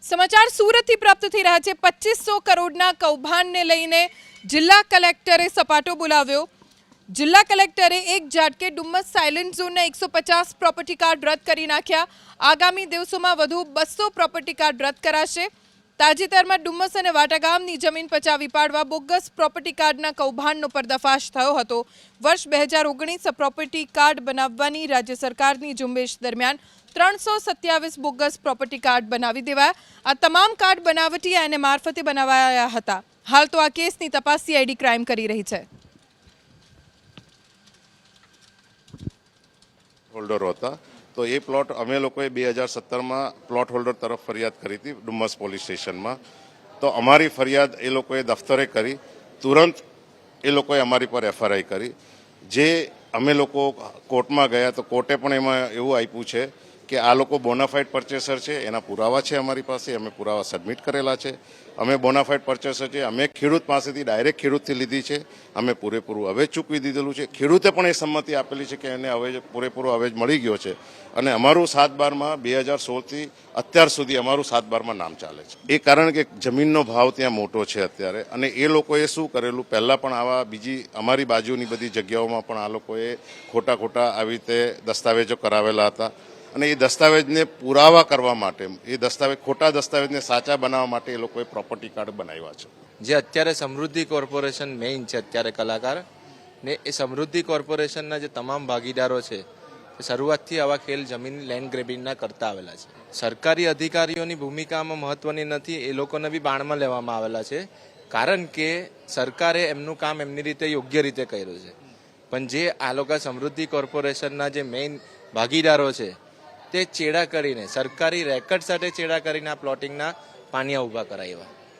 સમાચાર સુરતથી પ્રાપ્ત થઈ રહ્યા છે। 2500 કરોડના કૌભાંડને લઈને જિલ્લા કલેક્ટરે સપાટો બોલાવ્યો। જિલ્લા કલેક્ટરે એક ઝાટકે ડુમ્મસ સાયલેન્ટ ઝોનના 150 પ્રોપર્ટી કાર્ડ રદ કરી નાખ્યા। આગામી દિવસોમાં વધુ 200 પ્રોપર્ટી કાર્ડ રદ કરાશે। તાજેતરમાં ડુમ્મસ અને વાટાગામની જમીન પચાવી પાડવા બોગસ પ્રોપર્ટી કાર્ડના કૌભાંડનો પર્દાફાશ થયો હતો। વર્ષ 2019 પ્રોપર્ટી કાર્ડ બનાવવાની રાજ્ય સરકારની ઝુંબેશ દરમિયાન 327 બોગસ પ્રોપર્ટી કાર્ડ બનાવી દેવાયા। આ તમામ કાર્ડ બનાવટી અને મારફતે બનાવાયા હતા। હાલ તો આ કેસની તપાસ સીઆઈડી ક્રાઇમ કરી રહી છે। હોલ્ડર હતા તો એ પ્લોટ અમે લોકોએ 2017 માં પ્લોટ હોલ્ડર તરફ ફરિયાદ કરી હતી ડુમ્મસ પોલીસ સ્ટેશનમાં। તો અમારી ફરિયાદ એ લોકોએ દફતરે કરી, તુરંત એ લોકોએ અમારી પર એફઆરઆઈ કરી। જે અમે લોકો કોર્ટમાં ગયા તો કોર્ટે પણ એમાં એવું આપ્યું છે કે આ લોકો બોનાફાઇડ પરચેસર છે, એના પુરાવા છે અમારી પાસે, અમે પુરાવા સબમિટ કરેલા છે। અમે બોનાફાઇડ પરચેસર છે, અમે ખેડૂત પાસેથી ડાયરેક્ટ ખેડૂતથી લીધી છે, અમે પૂરેપૂરું અવેજ ચૂકવી દીધેલું છે। ખેડૂતે પણ એ સંમતિ આપેલી છે કે એને અવેજ પૂરેપૂરો અવેજ મળી ગયો છે અને અમારું 7/12 2016થી અત્યાર સુધી અમારું 7/12 નામ ચાલે છે। એ કારણ કે જમીનનો ભાવ ત્યાં મોટો છે અત્યારે, અને એ લોકોએ શું કરેલું, પહેલાં પણ આવા બીજી અમારી બાજુની બધી જગ્યાઓમાં પણ આ લોકોએ ખોટા આવી રીતે દસ્તાવેજો કરાવેલા હતા અને એ દસ્તાવેજને પુરાવા કરવા માટે, એ ખોટા દસ્તાવેજને સાચા બનાવવા માટે એ લોકોએ પ્રોપર્ટી કાર્ડ બનાવ્યા છે। જે અત્યારે સમૃદ્ધિ કોર્પોરેશન મેઇન છે અત્યારે કલાકાર ને, એ સમૃદ્ધિ કોર્પોરેશનના જે તમામ ભાગીદારો છે એ શરૂઆતથી આવા ખેલ જમીન લેન્ડ ગ્રેબિંગના કરતા આવેલા છે। સરકારી અધિકારીઓની ભૂમિકામાં મહત્વની નથી, એ લોકોને બી બાણમાં લેવામાં આવેલા છે, કારણ કે સરકારે એમનું કામ એમની રીતે યોગ્ય રીતે કર્યું છે। પણ જે આ લોકો સમૃદ્ધિ કોર્પોરેશનના જે મેઇન ભાગીદારો છે તે ચેડા કરીને, સરકારી રેકર્ડ સાથે ચેડા કરીને આ પ્લોટિંગના પાનિયા ઊભા કરાવ્યા।